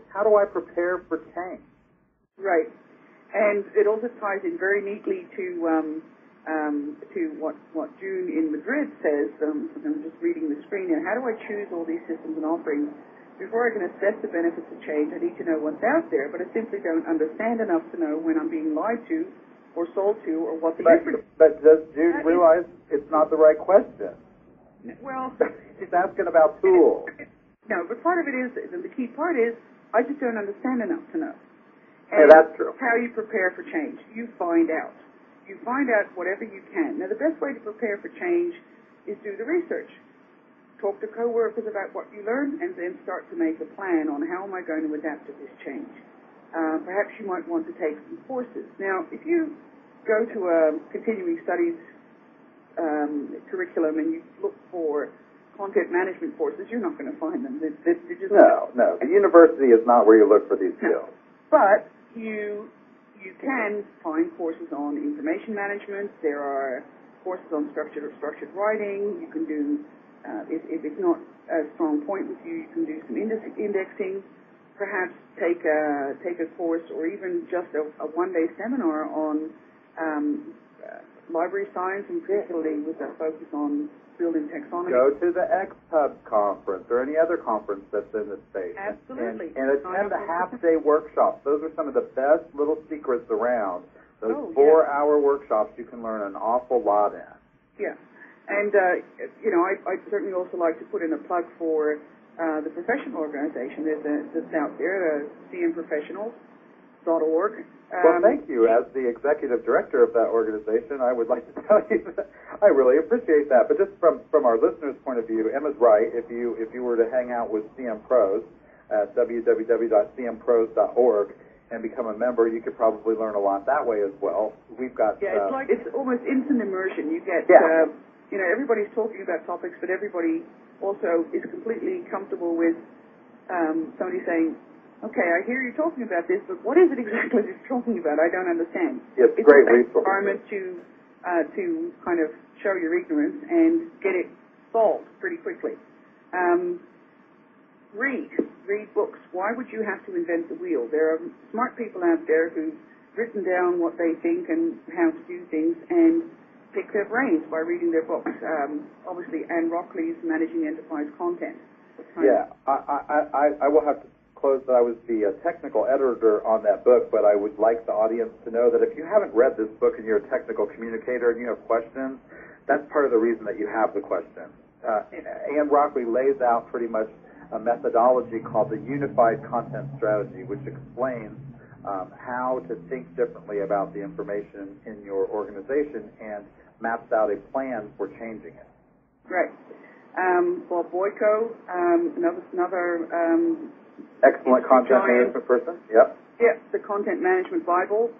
How do I prepare for change? Right. And it also ties in very neatly to what June in Madrid says. I'm just reading the screen here. How do I choose all these systems and offerings? Before I can assess the benefits of change, I need to know what's out there, but I simply don't understand enough to know when I'm being lied to or sold to or what the difference. But does June realize it's not the right question? Well, she's asking about tools. No, but part of it is, and the key part is, I just don't understand enough to know. And that's true. How you prepare for change. You find out. You find out whatever you can. Now, the best way to prepare for change is do the research. Talk to coworkers about what you learn, and then start to make a plan on how am I going to adapt to this change. Perhaps you might want to take some courses. Now, if you go to a continuing studies curriculum and you look for content management courses, you're not going to find them. No. The university is not where you look for these skills. But you can find courses on information management. There are courses on structured writing. You can do, if it's not a strong point with you, you can do some indexing. Perhaps take a course or even just a one-day seminar on library science, and particularly with a focus on building taxonomy. Go to the xpubs conference or any other conference that's in the space. Absolutely. And attend the half-day workshops. Those are some of the best little secrets around. Those 4-hour workshops you can learn an awful lot in. Yeah. And, I'd certainly also like to put in a plug for the professional organization that's out there, cmprofessionals.org. Well, thank you. As the executive director of that organization, I would like to tell you that I really appreciate that. But just from our listeners' point of view, Emma's right. If you were to hang out with CM Pros at www.cmpros.org and become a member, you could probably learn a lot that way as well. We've got it's almost instant immersion. You get everybody's talking about topics, but everybody also is completely comfortable with somebody saying, okay, I hear you talking about this, but what is it exactly you're talking about? I don't understand. It's a great resource. Environment to kind of show your ignorance and get it solved pretty quickly. Read books. Why would you have to invent the wheel? There are smart people out there who've written down what they think and how to do things and pick their brains by reading their books. Obviously, Anne Rockley's Managing Enterprise Content. I will have to close that I was the technical editor on that book, but I would like the audience to know that if you haven't read this book and you're a technical communicator and you have questions, that's part of the reason that you have the questions. Anne Rockley lays out pretty much a methodology called the Unified Content Strategy, which explains how to think differently about the information in your organization and maps out a plan for changing it. Right. Bob Boyko, another excellent content management person. Yep. Yep, the Content Management Bible.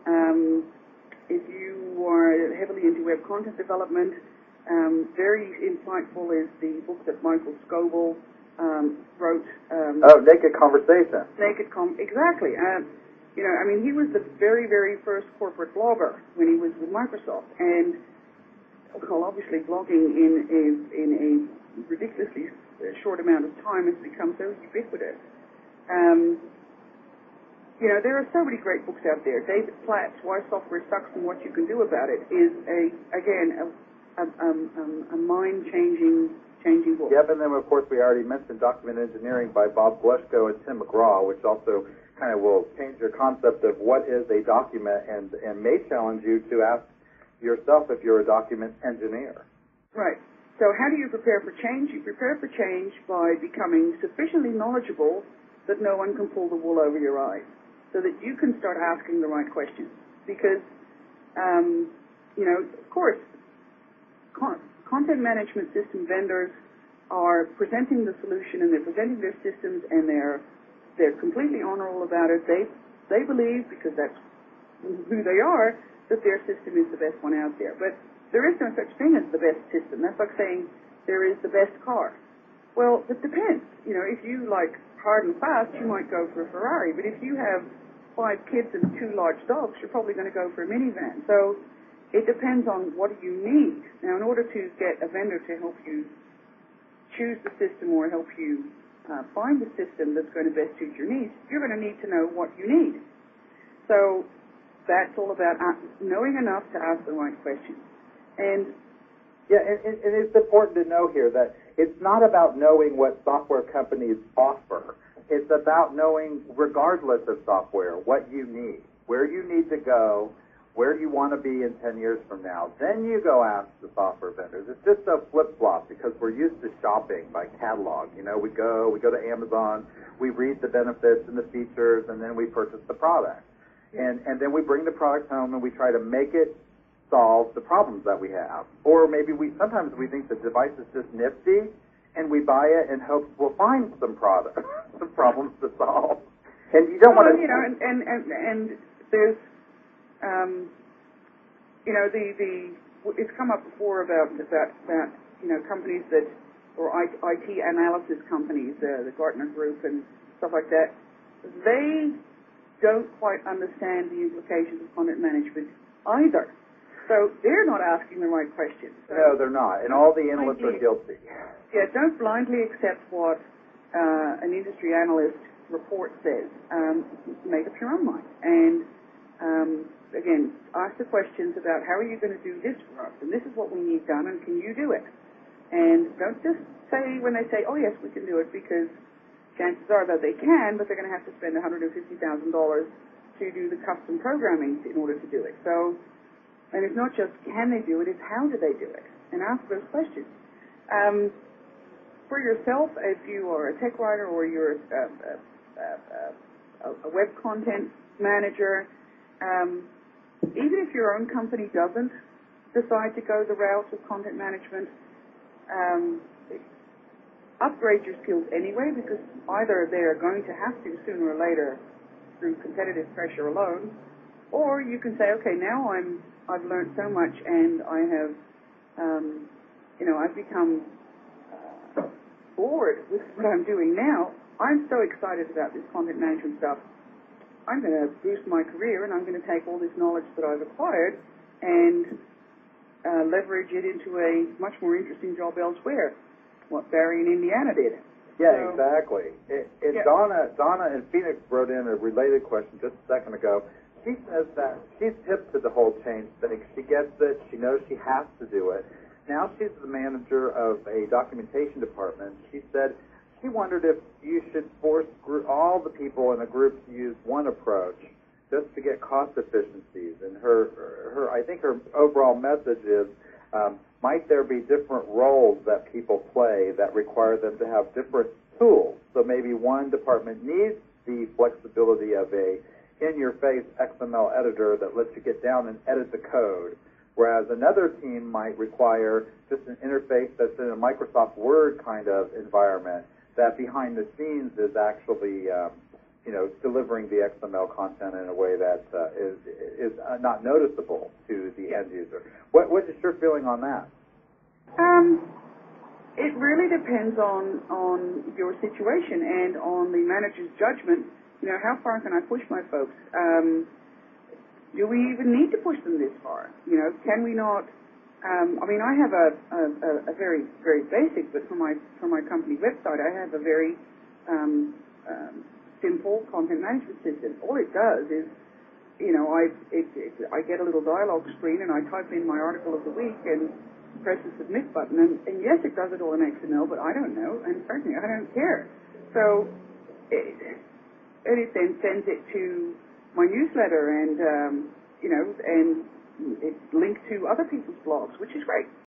If you are heavily into web content development, very insightful is the book that Michael Scoble wrote. Naked Conversation. Exactly. He was the very, very first corporate blogger when he was with Microsoft, and obviously blogging in a ridiculously short amount of time has become so ubiquitous. There are so many great books out there. David Platt's Why Software Sucks and What You Can Do About It is a mind-changing book. Yep, and then of course we already mentioned Document Engineering by Bob Glushko and Tim McGraw, which also kind of will change your concept of what is a document and may challenge you to ask yourself if you're a document engineer. Right. So how do you prepare for change? You prepare for change by becoming sufficiently knowledgeable that no one can pull the wool over your eyes, so that you can start asking the right questions. Because, of course, content management system vendors are presenting the solution and they're presenting their systems and they're completely honorable about it. They believe, because that's who they are, that their system is the best one out there. But there is no such thing as the best system. That's like saying there is the best car. Well, it depends. If you like hard and fast, you might go for a Ferrari. But if you have 5 kids and 2 large dogs, you're probably going to go for a minivan. So it depends on what you need. Now, in order to get a vendor to help you choose the system or help you find the system that's going to best suit your needs, you're going to need to know what you need. So that's all about knowing enough to ask the right questions. And it's important to know here that it's not about knowing what software companies offer. It's about knowing, regardless of software, what you need, where you need to go, where you want to be in 10 years from now. Then you go ask the software vendors. It's just a flip-flop because we're used to shopping by catalog. You know, we go to Amazon, we read the benefits and the features, and then we purchase the product. And then we bring the product home and we try to make it solve the problems that we have. Or maybe sometimes we think the device is just nifty, and we buy it in hopes we'll find some problems to solve. And you don't want to... You know, and there's... you know, it's come up before about you know, companies that, or IT analysis companies, the Gartner Group and stuff like that, they don't quite understand the implications of content management either. So they're not asking the right questions. So no, they're not, and all the analysts are guilty. Yeah, don't blindly accept what an industry analyst report says. Make up your own mind. And again, ask the questions about how are you going to do this for us, and this is what we need done, and can you do it? And don't just say when they say, oh yes, we can do it, because chances are that they can, but they're going to have to spend $150,000 to do the custom programming in order to do it. So, and it's not just can they do it, it's how do they do it, and ask those questions. For yourself, if you are a tech writer or you're a web content manager, even if your own company doesn't decide to go the route of content management, upgrade your skills anyway, because either they are going to have to sooner or later through competitive pressure alone, or you can say, okay, now I've learned so much and I have, you know, I've become bored with what I'm doing now. I'm so excited about this content management stuff. I'm going to boost my career, and I'm going to take all this knowledge that I've acquired and leverage it into a much more interesting job elsewhere, what Barry in Indiana did. Yeah, So, exactly. yeah. Donna in Phoenix wrote in a related question just a second ago. She says that she's hip to the whole change thing. She gets it. She knows she has to do it. Now she's the manager of a documentation department. She said she wondered if you should force all the people in a group to use one approach just to get cost efficiencies. And I think her overall message is, might there be different roles that people play that require them to have different tools? So maybe one department needs the flexibility of a in-your-face XML editor that lets you get down and edit the code, whereas another team might require just an interface that's in a Microsoft Word kind of environment that behind the scenes is actually, delivering the XML content in a way that is not noticeable to the end user. What is your feeling on that? It really depends on your situation and on the manager's judgment. You know, how far can I push my folks? Do we even need to push them this far? You know, can we not? I mean, I have a very, very basic, but for my company website, I have a very simple content management system. All it does is, you know, I get a little dialogue screen and I type in my article of the week and press the submit button. And yes, it does it all in XML, but I don't know, and frankly, I don't care. So it then sends it to my newsletter and, and it's linked to other people's blogs, which is great.